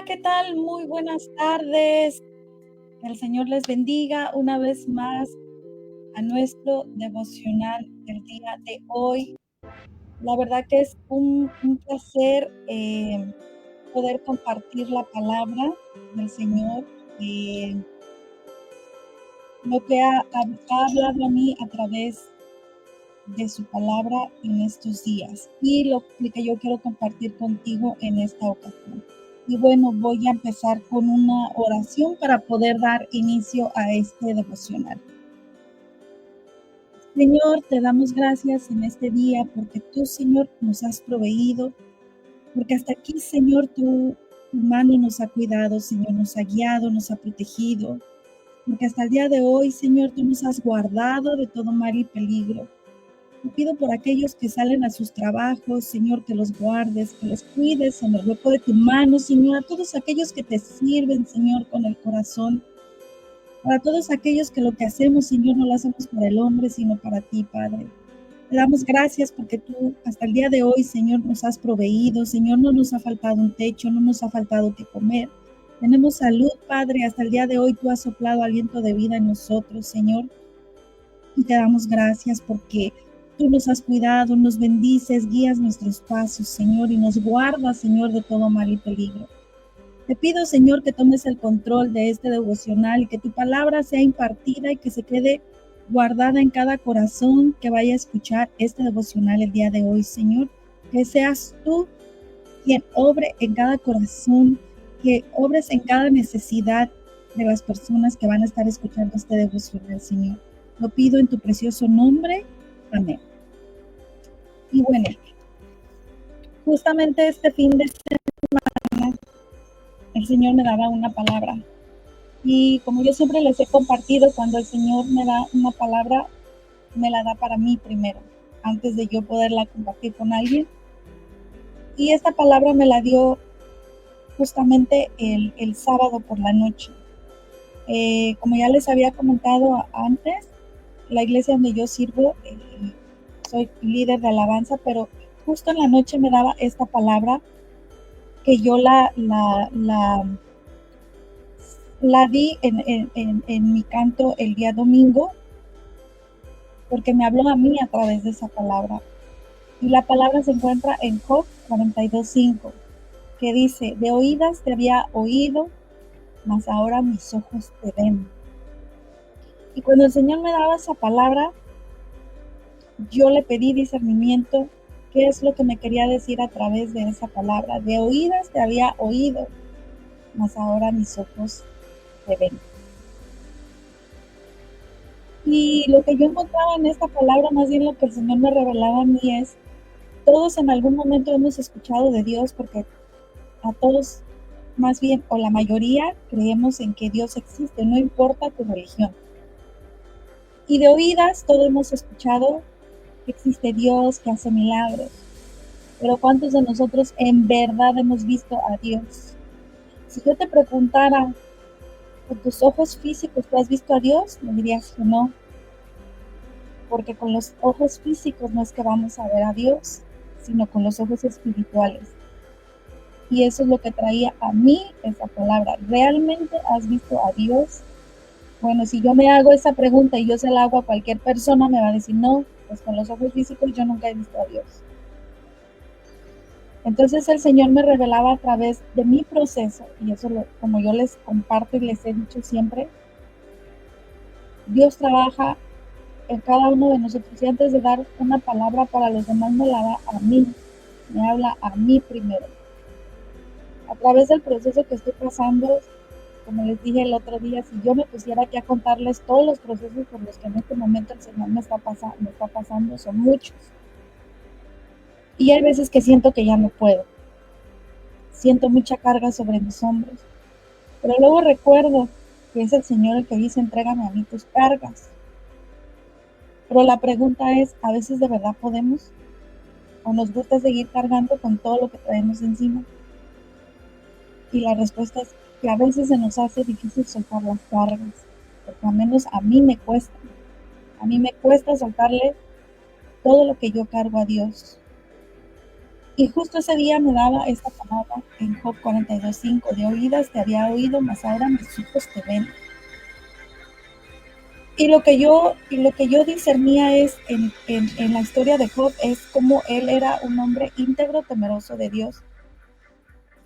¿qué tal? Muy buenas tardes. Que el Señor les bendiga una vez más a nuestro devocional del día de hoy. La verdad que es un placer poder compartir la palabra del Señor, eh, lo que ha hablado a mí a través de su palabra en estos días y lo que yo quiero compartir contigo en esta ocasión. Y bueno, voy a empezar con una oración para poder dar inicio a este devocional. Señor, te damos gracias en este día porque tú, Señor, nos has proveído, porque hasta aquí, Señor, tu mano nos ha cuidado, Señor, nos ha guiado, nos ha protegido, porque hasta el día de hoy, Señor, tú nos has guardado de todo mal y peligro. Te pido por aquellos que salen a sus trabajos, Señor, que los guardes, que los cuides en el hueco de tu mano, Señor, a todos aquellos que te sirven, Señor, con el corazón, para todos aquellos que lo que hacemos, Señor, no lo hacemos para el hombre, sino para ti, Padre. Te damos gracias porque tú hasta el día de hoy, Señor, nos has proveído, Señor, no nos ha faltado un techo, no nos ha faltado que comer. Tenemos salud, Padre, hasta el día de hoy tú has soplado aliento de vida en nosotros, Señor, y te damos gracias porque tú nos has cuidado, nos bendices, guías nuestros pasos, Señor, y nos guardas, Señor, de todo mal y peligro. Te pido, Señor, que tomes el control de este devocional y que tu palabra sea impartida y que se quede guardada en cada corazón que vaya a escuchar este devocional el día de hoy, Señor. Que seas tú quien obre en cada corazón, que obres en cada necesidad de las personas que van a estar escuchando este devocional, Señor. Lo pido en tu precioso nombre. Amén. Y bueno, justamente este fin de semana el Señor me daba una palabra. Y como yo siempre les he compartido, cuando el Señor me da una palabra, me la da para mí primero, antes de yo poderla compartir con alguien. Y esta palabra me la dio justamente el sábado por la noche. Como ya les había comentado antes, la iglesia donde yo sirvo, soy líder de alabanza, pero justo en la noche me daba esta palabra que yo la di en mi canto el día domingo, porque me habló a mí a través de esa palabra. Y la palabra se encuentra en Job 42:5, que dice: de oídas te había oído, mas ahora mis ojos te ven. Y cuando el Señor me daba esa palabra, yo le pedí discernimiento, qué es lo que me quería decir a través de esa palabra. De oídas te había oído, mas ahora mis ojos te ven. Y lo que yo encontraba en esta palabra, más bien lo que el Señor me revelaba a mí es, todos en algún momento hemos escuchado de Dios, porque a todos, más bien, o la mayoría, creemos en que Dios existe, no importa tu religión. Y de oídas todos hemos escuchado que existe Dios, que hace milagros. Pero ¿cuántos de nosotros en verdad hemos visto a Dios? Si yo te preguntara, ¿con tus ojos físicos tú has visto a Dios? Me dirías que no. Porque con los ojos físicos no es que vamos a ver a Dios, sino con los ojos espirituales. Y eso es lo que traía a mí esa palabra. ¿Realmente has visto a Dios? Bueno, si yo me hago esa pregunta y yo se la hago a cualquier persona, me va a decir, no, pues con los ojos físicos yo nunca he visto a Dios. Entonces el Señor me revelaba a través de mi proceso, y eso como yo les comparto y les he dicho siempre, Dios trabaja en cada uno de nosotros, y antes de dar una palabra para los demás me la da a mí, me habla a mí primero. A través del proceso que estoy pasando, como les dije el otro día, si yo me pusiera aquí a contarles todos los procesos por los que en este momento el Señor me está pasando, son muchos. Y hay veces que siento que ya no puedo. Siento mucha carga sobre mis hombros. Pero luego recuerdo que es el Señor el que dice, entrégame a mí tus cargas. Pero la pregunta es, ¿a veces de verdad podemos? ¿O nos gusta seguir cargando con todo lo que traemos encima? Y la respuesta es que a veces se nos hace difícil soltar las cargas, porque al menos a mí me cuesta. A mí me cuesta soltarle todo lo que yo cargo a Dios. Y justo ese día me daba esta palabra en Job 42:5, de oídas te había oído, mas ahora mis ojos te ven. Y lo que yo discernía es en la historia de Job es como él era un hombre íntegro, temeroso de Dios,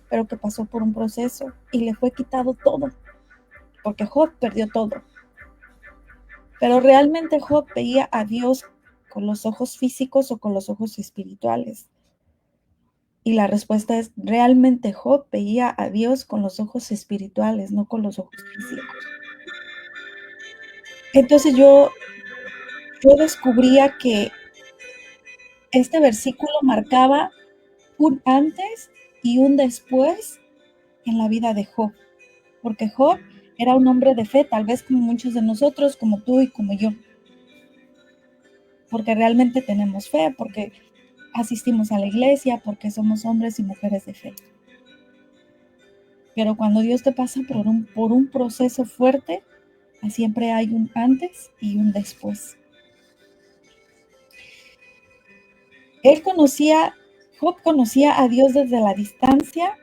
pero que pasó por un proceso y le fue quitado todo, porque Job perdió todo. Pero realmente Job veía a Dios con los ojos físicos o con los ojos espirituales. Y la respuesta es, realmente Job veía a Dios con los ojos espirituales, no con los ojos físicos. Entonces yo descubría que este versículo marcaba un antes y un después en la vida de Job, porque Job era un hombre de fe, tal vez como muchos de nosotros, como tú y como yo, porque realmente tenemos fe, porque asistimos a la iglesia, porque somos hombres y mujeres de fe. Pero cuando Dios te pasa por un proceso fuerte, siempre hay un antes y un después. Job conocía a Dios desde la distancia,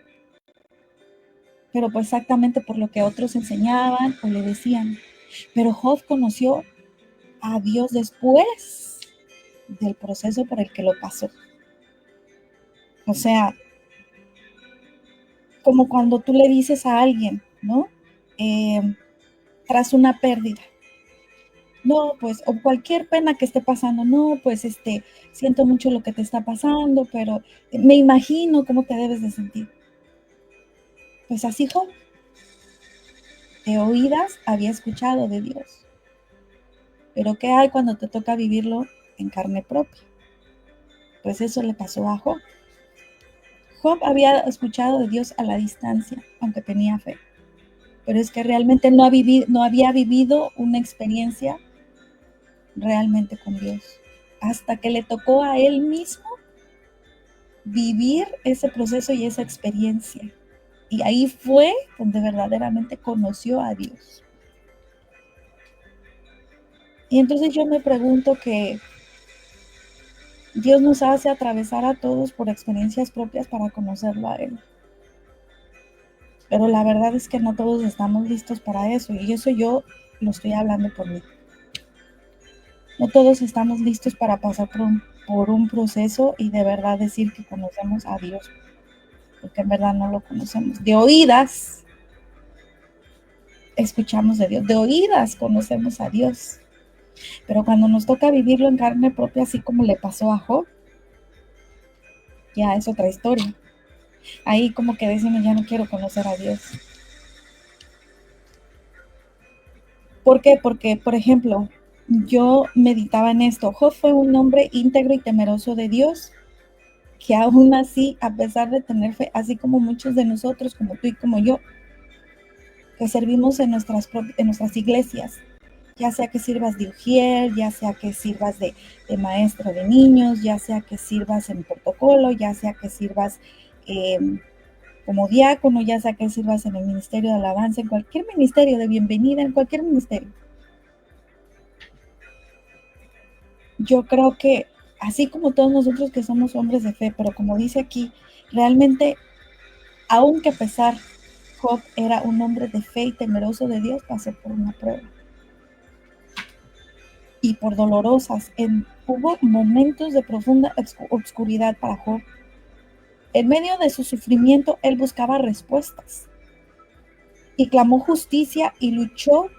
pero pues exactamente por lo que otros enseñaban o le decían. Pero Job conoció a Dios después del proceso por el que lo pasó. O sea, como cuando tú le dices a alguien, ¿no? Tras una pérdida. No, pues, o cualquier pena que esté pasando, no, pues, siento mucho lo que te está pasando, pero me imagino cómo te debes de sentir. Pues así Job, de oídas había escuchado de Dios. Pero ¿qué hay cuando te toca vivirlo en carne propia? Pues eso le pasó a Job. Job había escuchado de Dios a la distancia, aunque tenía fe. Pero es que realmente no había vivido una experiencia realmente con Dios. Hasta que le tocó a él mismo vivir ese proceso y esa experiencia. Y ahí fue donde verdaderamente conoció a Dios. Y entonces yo me pregunto que Dios nos hace atravesar a todos por experiencias propias para conocerlo a Él. Pero la verdad es que no todos estamos listos para eso. Y eso yo lo estoy hablando por mí. No todos estamos listos para pasar por un proceso y de verdad decir que conocemos a Dios. Porque en verdad no lo conocemos. De oídas escuchamos de Dios. De oídas conocemos a Dios. Pero cuando nos toca vivirlo en carne propia, así como le pasó a Job, ya es otra historia. Ahí como que decimos, ya no quiero conocer a Dios. ¿Por qué? Porque, por ejemplo, yo meditaba en esto. Job fue un hombre íntegro y temeroso de Dios, que aún así, a pesar de tener fe, así como muchos de nosotros, como tú y como yo, que servimos en nuestras iglesias, ya sea que sirvas de ujier, ya sea que sirvas de maestra de niños, ya sea que sirvas en protocolo, ya sea que sirvas como diácono, ya sea que sirvas en el ministerio de alabanza, en cualquier ministerio de bienvenida, en cualquier ministerio. Yo creo que así como todos nosotros que somos hombres de fe, pero como dice aquí, realmente, aunque a pesar Job era un hombre de fe y temeroso de Dios, pasó por una prueba. Y por dolorosas. Hubo momentos de profunda oscuridad para Job. En medio de su sufrimiento, él buscaba respuestas y clamó justicia y luchó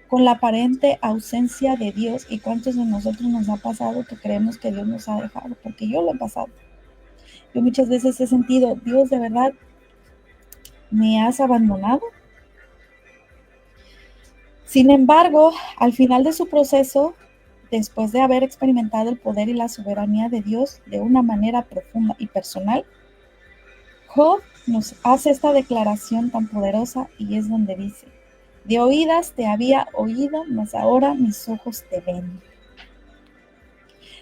con la aparente ausencia de Dios. ¿Y cuántos de nosotros nos ha pasado que creemos que Dios nos ha dejado? Porque yo lo he pasado. Yo muchas veces he sentido, Dios, ¿de verdad me has abandonado? Sin embargo, al final de su proceso, después de haber experimentado el poder y la soberanía de Dios de una manera profunda y personal, Job nos hace esta declaración tan poderosa y es donde dice, de oídas te había oído, mas ahora mis ojos te ven.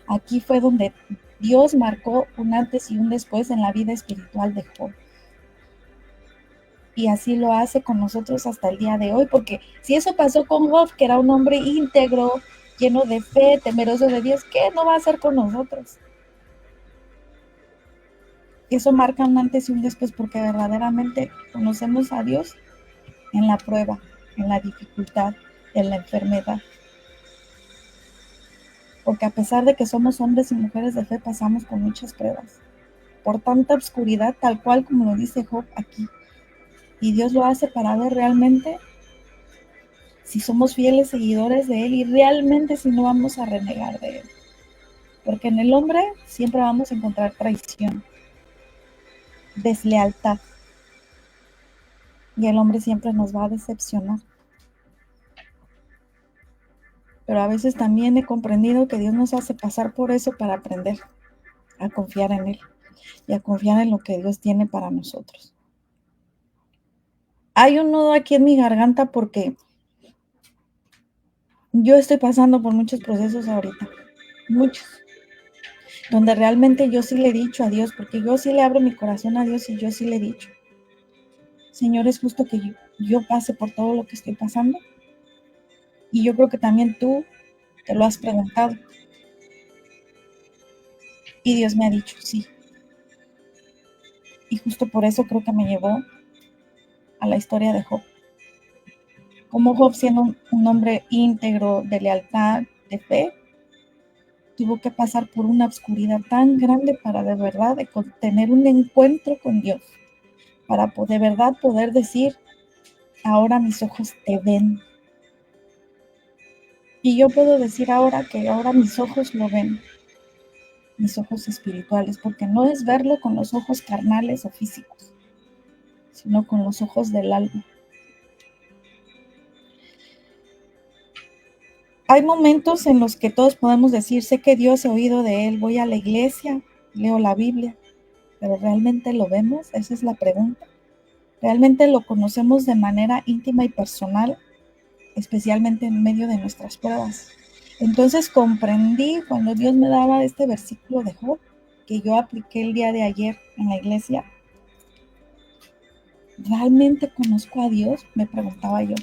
Aquí fue donde Dios marcó un antes y un después en la vida espiritual de Job. Y así lo hace con nosotros hasta el día de hoy, porque si eso pasó con Job, que era un hombre íntegro, lleno de fe, temeroso de Dios, ¿qué no va a hacer con nosotros? eso marca un antes y un después, porque verdaderamente conocemos a Dios en la prueba, en la dificultad, en la enfermedad. Porque a pesar de que somos hombres y mujeres de fe, pasamos por muchas pruebas, por tanta oscuridad, tal cual como lo dice Job aquí. Y Dios lo hace para ver realmente si somos fieles seguidores de Él y realmente si no vamos a renegar de Él. Porque en el hombre siempre vamos a encontrar traición, deslealtad, y el hombre siempre nos va a decepcionar. Pero a veces también he comprendido que Dios nos hace pasar por eso para aprender a confiar en Él y a confiar en lo que Dios tiene para nosotros. Hay un nudo aquí en mi garganta porque yo estoy pasando por muchos procesos ahorita, muchos, donde realmente yo sí le he dicho a Dios, porque yo sí le abro mi corazón a Dios y yo sí le he dicho, Señor, es justo que yo pase por todo lo que estoy pasando. Y yo creo que también tú te lo has preguntado. Y Dios me ha dicho, sí. Y justo por eso creo que me llevó a la historia de Job. Como Job, siendo un hombre íntegro, de lealtad, de fe, tuvo que pasar por una oscuridad tan grande para de verdad tener un encuentro con Dios, para de verdad poder decir, ahora mis ojos te ven. Y yo puedo decir ahora que ahora mis ojos lo ven, mis ojos espirituales, porque no es verlo con los ojos carnales o físicos, sino con los ojos del alma. Hay momentos en los que todos podemos decir, sé que Dios, he oído de Él, voy a la iglesia, leo la Biblia, pero ¿realmente lo vemos? Esa es la pregunta. ¿Realmente lo conocemos de manera íntima y personal, especialmente en medio de nuestras pruebas? Entonces comprendí cuando Dios me daba este versículo de Job, que yo apliqué el día de ayer en la iglesia. ¿Realmente conozco a Dios? Me preguntaba yo.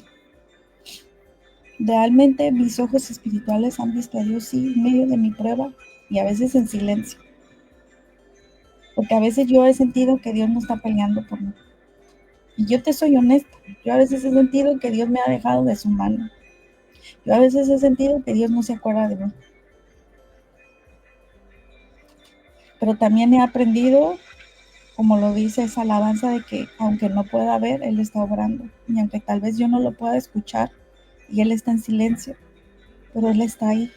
¿Realmente mis ojos espirituales han visto a Dios? Sí, en medio de mi prueba y a veces en silencio. Porque a veces yo he sentido que Dios no está peleando por mí. Y yo te soy honesta, yo a veces he sentido que Dios me ha dejado de su mano. Yo a veces he sentido que Dios no se acuerda de mí. Pero también he aprendido, como lo dice esa alabanza, de que aunque no pueda ver, Él está obrando. Y aunque tal vez yo no lo pueda escuchar y Él está en silencio, pero Él está ahí.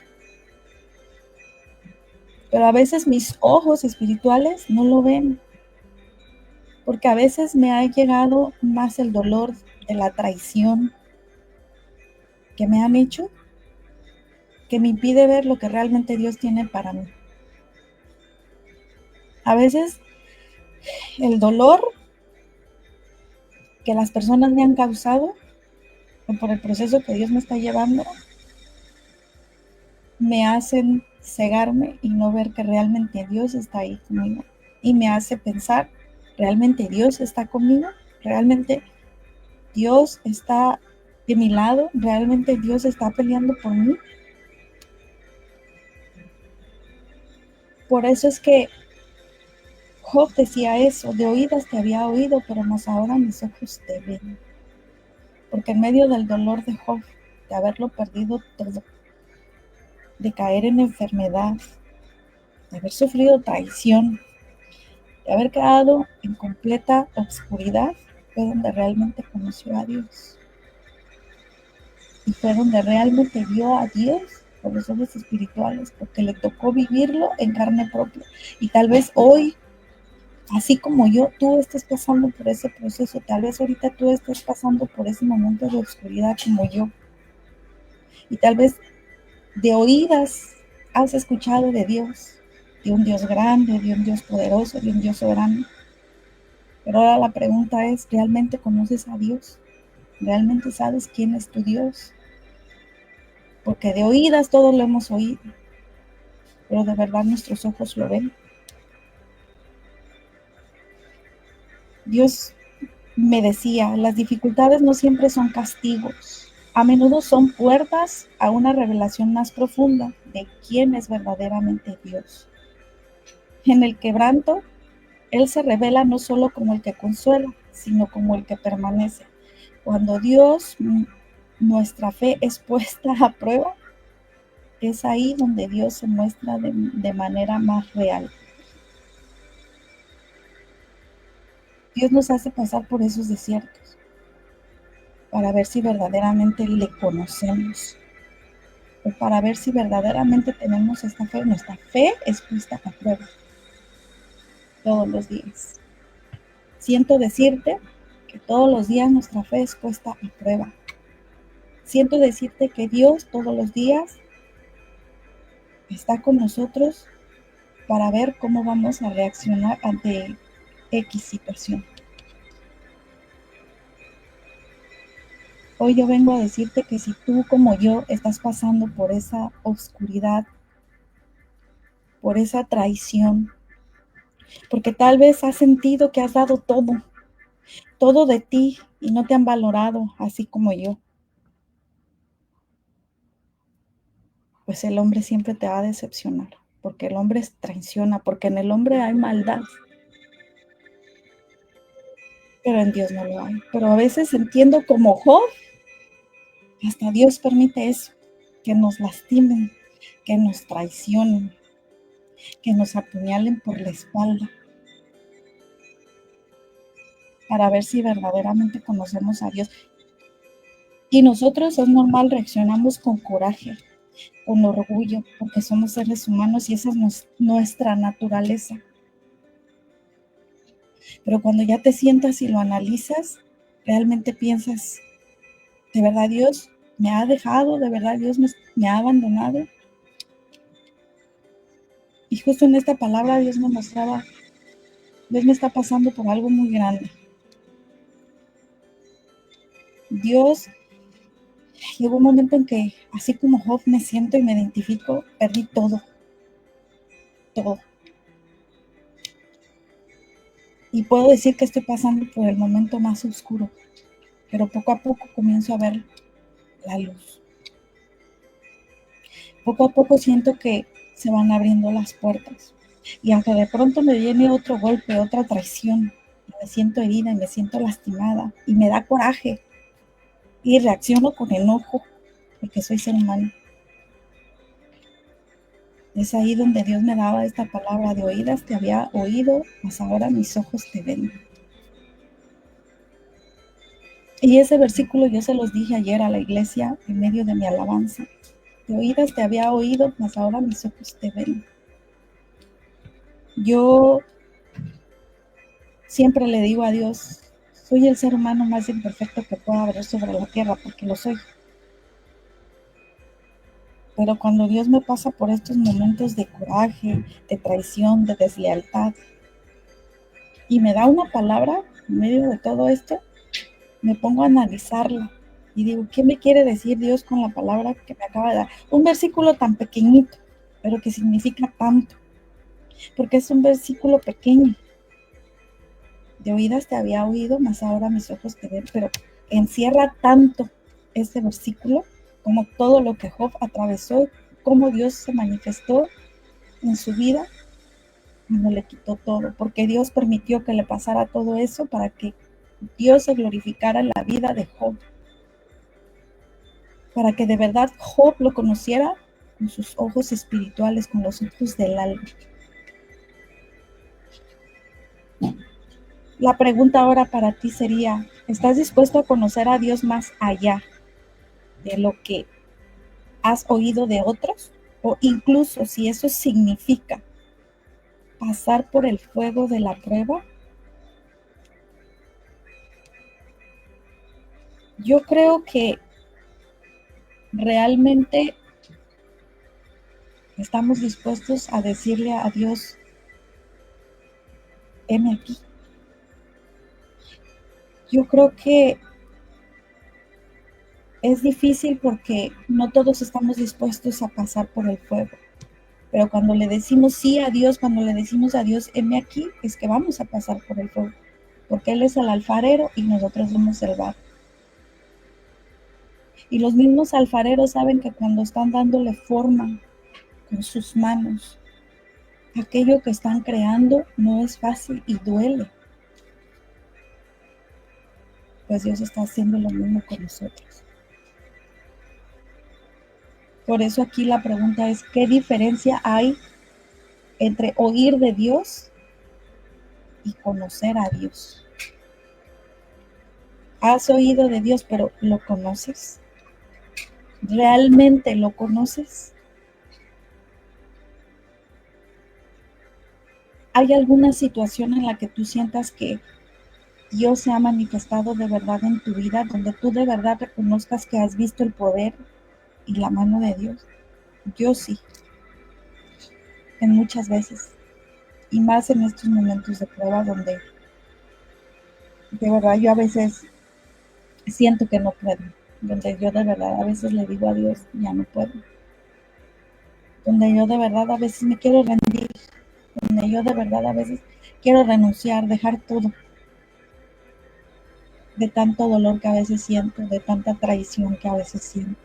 Pero a veces mis ojos espirituales no lo ven, porque a veces me ha llegado más el dolor de la traición que me han hecho, que me impide ver lo que realmente Dios tiene para mí. A veces el dolor que las personas me han causado, o por el proceso que Dios me está llevando, me hacen cegarme y no ver que realmente Dios está ahí conmigo. Y me hace pensar, ¿realmente Dios está conmigo? ¿Realmente Dios está de mi lado? ¿Realmente Dios está peleando por mí? Por eso es que Job decía eso, de oídas te había oído, pero más ahora mis ojos te ven. Porque en medio del dolor de Job, de haberlo perdido todo, de caer en enfermedad, de haber sufrido traición, de haber quedado en completa oscuridad, fue donde realmente conoció a Dios. Y fue donde realmente vio a Dios por los ojos espirituales, porque le tocó vivirlo en carne propia. Y tal vez hoy, así como tú estés pasando por ese proceso, tal vez ahorita tú estés pasando por ese momento de oscuridad como yo. Y tal vez de oídas has escuchado de Dios, de un Dios grande, de un Dios poderoso, de un Dios soberano. Pero ahora la pregunta es, ¿realmente conoces a Dios? ¿Realmente sabes quién es tu Dios? Porque de oídas todos lo hemos oído, pero de verdad nuestros ojos lo ven. Dios me decía, las dificultades no siempre son castigos, a menudo son puertas a una revelación más profunda de quién es verdaderamente Dios. En el quebranto Él se revela no solo como el que consuela, sino como el que permanece. Cuando Dios, nuestra fe es puesta a prueba, es ahí donde Dios se muestra de manera más real. Dios nos hace pasar por esos desiertos para ver si verdaderamente le conocemos o para ver si verdaderamente tenemos esta fe. Nuestra fe es puesta a prueba todos los días. Siento decirte que todos los días nuestra fe es puesta a prueba. Siento decirte que Dios todos los días está con nosotros para ver cómo vamos a reaccionar ante X situación. Hoy yo vengo a decirte que si tú como yo estás pasando por esa oscuridad, por esa traición, porque tal vez has sentido que has dado todo de ti y no te han valorado así como yo, pues el hombre siempre te va a decepcionar, porque el hombre traiciona, porque en el hombre hay maldad, pero en Dios no lo hay. Pero a veces entiendo como Job, hasta Dios permite eso, que nos lastimen, que nos traicionen, que nos apuñalen por la espalda, para ver si verdaderamente conocemos a Dios. Y nosotros es normal, reaccionamos con coraje, con orgullo, porque somos seres humanos y esa es nuestra naturaleza. Pero cuando ya te sientas y lo analizas, realmente piensas, ¿de verdad Dios me ha dejado? ¿De verdad Dios me ha abandonado? Y justo en esta palabra Dios me mostraba, Dios me está pasando por algo muy grande. Dios, llegó un momento en que, así como Job, me siento y me identifico, perdí todo. Y puedo decir que estoy pasando por el momento más oscuro, pero poco a poco comienzo a ver la luz. Poco a poco siento que se van abriendo las puertas. Y aunque de pronto me viene otro golpe, otra traición, y me siento herida y me siento lastimada, y me da coraje, y reacciono con enojo, porque soy ser humano. Es ahí donde Dios me daba esta palabra: de oídas te había oído, mas ahora mis ojos te ven. Y ese versículo yo se los dije ayer a la iglesia en medio de mi alabanza. De oídas te había oído, mas ahora mis ojos te ven. Yo siempre le digo a Dios, soy el ser humano más imperfecto que pueda haber sobre la tierra, porque lo soy. Pero cuando Dios me pasa por estos momentos de coraje, de traición, de deslealtad, y me da una palabra en medio de todo esto, me pongo a analizarla y digo, ¿qué me quiere decir Dios con la palabra que me acaba de dar? Un versículo tan pequeñito, pero que significa tanto, porque es un versículo pequeño. De oídas te había oído, mas ahora mis ojos te ven, pero encierra tanto este versículo como todo lo que Job atravesó, cómo Dios se manifestó en su vida cuando le quitó todo, porque Dios permitió que le pasara todo eso para que Dios se glorificara en la vida de Job, para que de verdad Job lo conociera con sus ojos espirituales, con los ojos del alma. La pregunta ahora para ti sería, ¿estás dispuesto a conocer a Dios más allá de lo que has oído de otros? O incluso si eso significa pasar por el fuego de la prueba. Yo creo que realmente estamos dispuestos a decirle a Dios, heme aquí. Yo creo que es difícil porque no todos estamos dispuestos a pasar por el fuego. Pero cuando le decimos sí a Dios, cuando le decimos a Dios, heme aquí, es que vamos a pasar por el fuego. Porque Él es el alfarero y nosotros somos el barro. Y los mismos alfareros saben que cuando están dándole forma con sus manos, Aquello que están creando no es fácil y duele, pues Dios está haciendo lo mismo con nosotros. Por eso aquí la pregunta es, ¿qué diferencia hay entre oír de Dios y conocer a Dios? Has oído de Dios, pero ¿lo conoces? ¿Realmente lo conoces? ¿Hay alguna situación en la que tú sientas que Dios se ha manifestado de verdad en tu vida, donde tú de verdad reconozcas que has visto el poder y la mano de Dios? Yo sí, en muchas veces, y más en estos momentos de prueba donde de verdad yo a veces siento que no puedo, donde yo de verdad a veces le digo a Dios, ya no puedo, donde yo de verdad a veces me quiero rendir, donde yo de verdad a veces quiero renunciar, dejar todo, de tanto dolor que a veces siento, de tanta traición que a veces siento.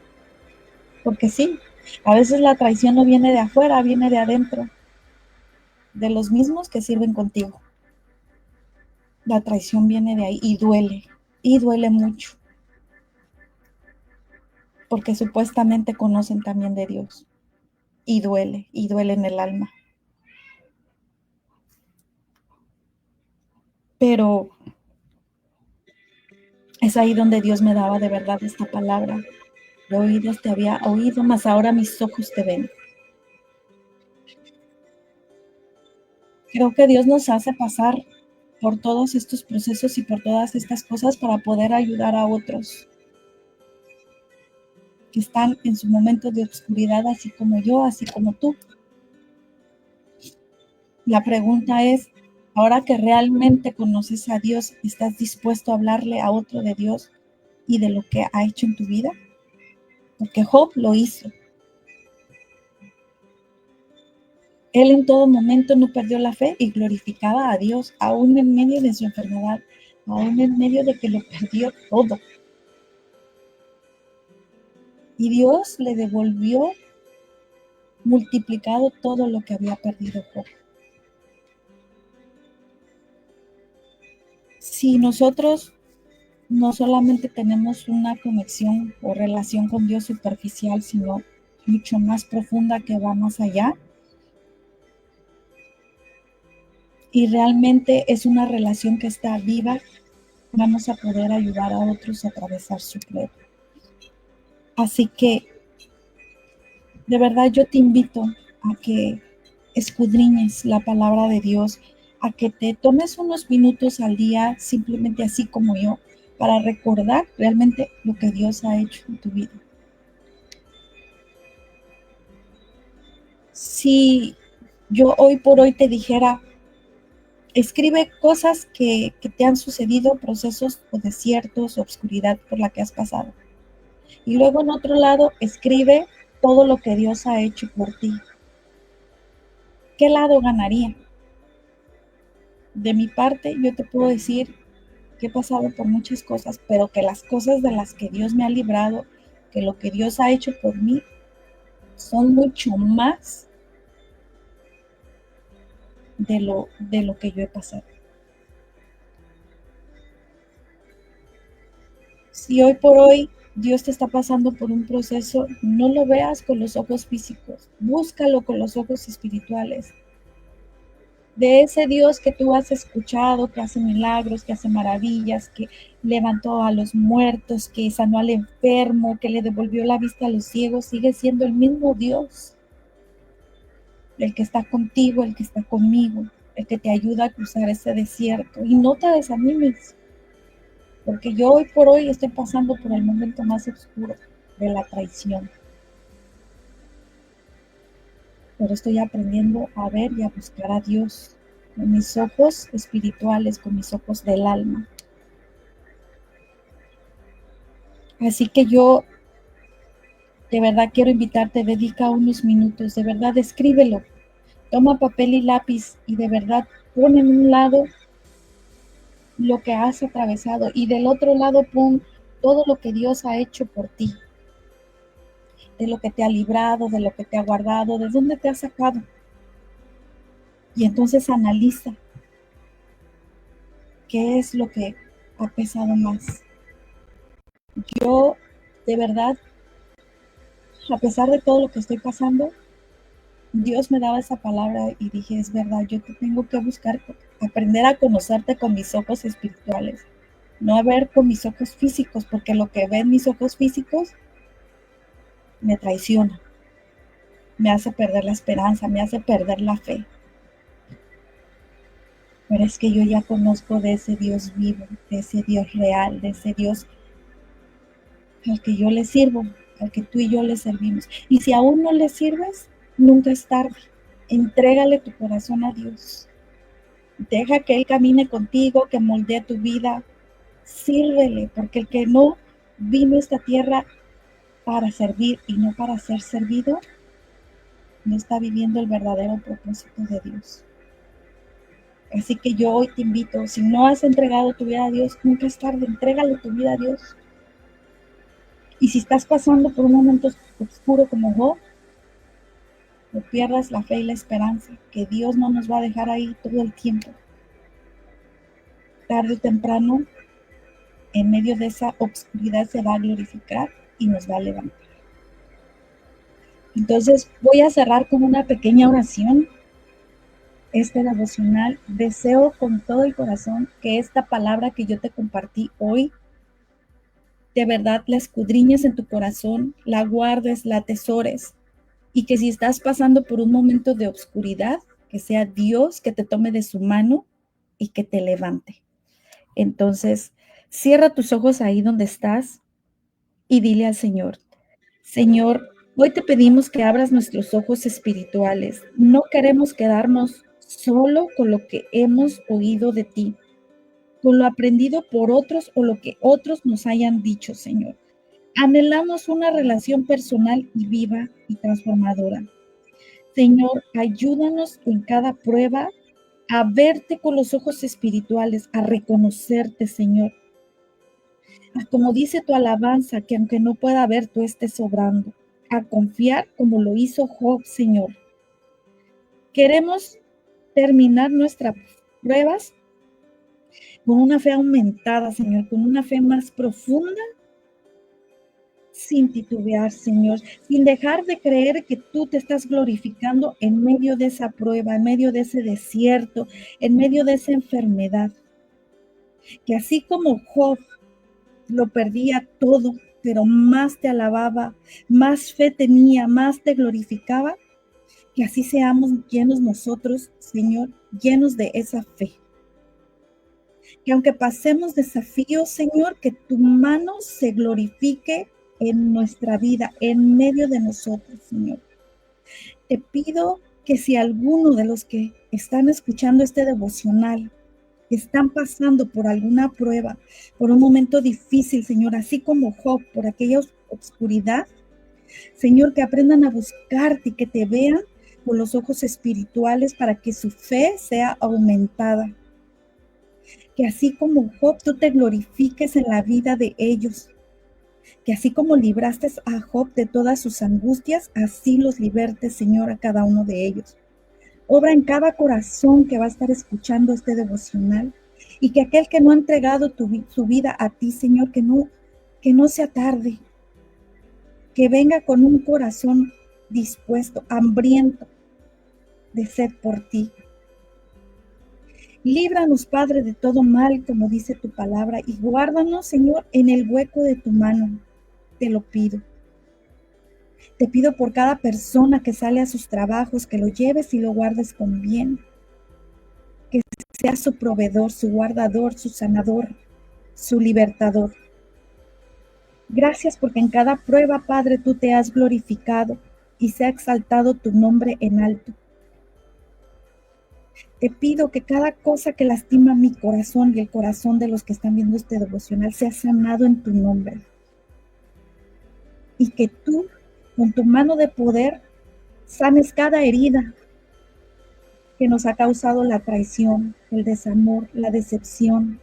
Porque sí, a veces la traición no viene de afuera, viene de adentro, de los mismos que sirven contigo. La traición viene de ahí y duele mucho, porque supuestamente conocen también de Dios, y duele en el alma. Pero es ahí donde Dios me daba de verdad esta palabra. De oídos te había oído, mas ahora mis ojos te ven. Creo que Dios nos hace pasar por todos estos procesos y por todas estas cosas para poder ayudar a otros que están en su momento de oscuridad, así como yo, así como tú. La pregunta es, ahora que realmente conoces a Dios, ¿estás dispuesto a hablarle a otro de Dios y de lo que ha hecho en tu vida? Porque Job lo hizo. Él en todo momento no perdió la fe y glorificaba a Dios, aún en medio de su enfermedad, aún en medio de que lo perdió todo. Y Dios le devolvió multiplicado todo lo que había perdido Job. Si nosotros no solamente tenemos una conexión o relación con Dios superficial, sino mucho más profunda que va más allá, y realmente es una relación que está viva, vamos a poder ayudar a otros a atravesar su prueba. Así que de verdad yo te invito a que escudriñes la palabra de Dios, a que te tomes unos minutos al día, simplemente así como yo, para recordar realmente lo que Dios ha hecho en tu vida. Si yo hoy por hoy te dijera, escribe cosas que te han sucedido, procesos o desiertos, obscuridad por la que has pasado. Y luego en otro lado, escribe todo lo que Dios ha hecho por ti. ¿Qué lado ganaría? De mi parte, yo te puedo decir que he pasado por muchas cosas, pero que las cosas de las que Dios me ha librado, que lo que Dios ha hecho por mí, son mucho más de lo que yo he pasado. Si hoy por hoy Dios te está pasando por un proceso, no lo veas con los ojos físicos, búscalo con los ojos espirituales. De ese Dios que tú has escuchado, que hace milagros, que hace maravillas, que levantó a los muertos, que sanó al enfermo, que le devolvió la vista a los ciegos, sigue siendo el mismo Dios, el que está contigo, el que está conmigo, el que te ayuda a cruzar ese desierto. Y no te desanimes, porque yo hoy por hoy estoy pasando por el momento más oscuro de la traición, pero estoy aprendiendo a ver y a buscar a Dios con mis ojos espirituales, con mis ojos del alma. Así que yo de verdad quiero invitarte, dedica unos minutos, de verdad escríbelo, toma papel y lápiz y de verdad pon en un lado lo que has atravesado y del otro lado pon todo lo que Dios ha hecho por ti, de lo que te ha librado, de lo que te ha guardado, de dónde te ha sacado. Y entonces analiza qué es lo que ha pesado más. Yo, de verdad, a pesar de todo lo que estoy pasando, Dios me daba esa palabra y dije, es verdad, yo te tengo que buscar, aprender a conocerte con mis ojos espirituales, no a ver con mis ojos físicos, porque lo que ven mis ojos físicos me traiciona, me hace perder la esperanza, me hace perder la fe. Pero es que yo ya conozco de ese Dios vivo, de ese Dios real, de ese Dios al que yo le sirvo, al que tú y yo le servimos. Y si aún no le sirves, nunca es tarde. Entrégale tu corazón a Dios. Deja que Él camine contigo, que moldee tu vida. Sírvele, porque el que no vino a esta tierra para servir y no para ser servido, no está viviendo el verdadero propósito de Dios. Así que yo hoy te invito, si no has entregado tu vida a Dios, nunca es tarde, entrégale tu vida a Dios. Y si estás pasando por un momento oscuro como Job, no pierdas la fe y la esperanza, que Dios no nos va a dejar ahí todo el tiempo. Tarde o temprano, en medio de esa oscuridad se va a glorificar y nos va a levantar. Entonces voy a cerrar con una pequeña oración. Este devocional, deseo con todo el corazón que esta palabra que yo te compartí hoy, de verdad la escudriñes en tu corazón, la guardes, la atesores, y que si estás pasando por un momento de oscuridad, que sea Dios que te tome de su mano y que te levante. Entonces, cierra tus ojos ahí donde estás y dile al Señor, Señor, hoy te pedimos que abras nuestros ojos espirituales. No queremos quedarnos solo con lo que hemos oído de ti, con lo aprendido por otros o lo que otros nos hayan dicho, Señor. Anhelamos una relación personal y viva y transformadora. Señor, ayúdanos en cada prueba a verte con los ojos espirituales, a reconocerte, Señor. Como dice tu alabanza, que aunque no pueda ver, tú estés obrando. A confiar como lo hizo Job, Señor. Queremos terminar nuestras pruebas con una fe aumentada, Señor, con una fe más profunda, sin titubear, Señor, sin dejar de creer que tú te estás glorificando en medio de esa prueba, en medio de ese desierto, en medio de esa enfermedad. Que así como Job lo perdía todo, pero más te alababa, más fe tenía, más te glorificaba, que así seamos llenos nosotros, Señor, llenos de esa fe. Que aunque pasemos desafíos, Señor, que tu mano se glorifique en nuestra vida, en medio de nosotros, Señor. Te pido que si alguno de los que están escuchando este devocional están pasando por alguna prueba, por un momento difícil, Señor, así como Job, por aquella oscuridad, Señor, que aprendan a buscarte y que te vean con los ojos espirituales para que su fe sea aumentada. Que así como Job, tú te glorifiques en la vida de ellos. Que así como libraste a Job de todas sus angustias, así los libertes, Señor, a cada uno de ellos. Obra en cada corazón que va a estar escuchando este devocional, y que aquel que no ha entregado su vida a ti, Señor, que no sea tarde, que venga con un corazón dispuesto, hambriento de sed por ti. Líbranos, Padre, de todo mal, como dice tu palabra, y guárdanos, Señor, en el hueco de tu mano. Te lo pido. Te pido por cada persona que sale a sus trabajos, que lo lleves y lo guardes con bien. Que sea su proveedor, su guardador, su sanador, su libertador. Gracias porque en cada prueba, Padre, tú te has glorificado y se ha exaltado tu nombre en alto. Te pido que cada cosa que lastima mi corazón y el corazón de los que están viendo este devocional sea sanado en tu nombre. Y que tú, con tu mano de poder, sanes cada herida que nos ha causado la traición, el desamor, la decepción.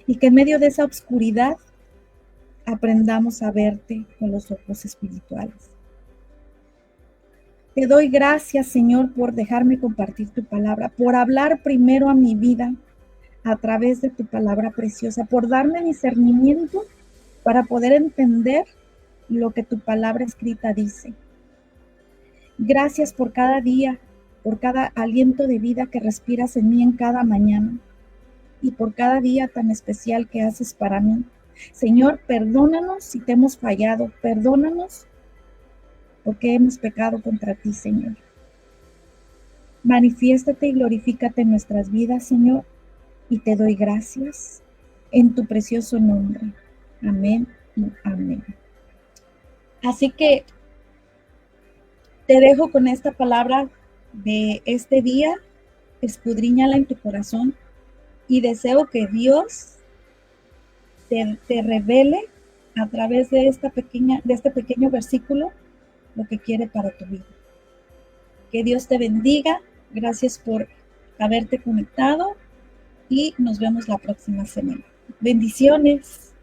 Y que en medio de esa oscuridad aprendamos a verte con los ojos espirituales. Te doy gracias, Señor, por dejarme compartir tu palabra, por hablar primero a mi vida a través de tu palabra preciosa, por darme discernimiento para poder entender lo que tu palabra escrita dice. Gracias por cada día, por cada aliento de vida que respiras en mí en cada mañana y por cada día tan especial que haces para mí. Señor, perdónanos si te hemos fallado, perdónanos porque hemos pecado contra ti, Señor. Manifiéstate y glorifícate en nuestras vidas, Señor, y te doy gracias en tu precioso nombre. Amén y amén. Así que te dejo con esta palabra de este día, escudriñala en tu corazón y deseo que Dios te revele a través de este pequeño versículo lo que quiere para tu vida. Que Dios te bendiga. Gracias por haberte conectado y nos vemos la próxima semana. Bendiciones.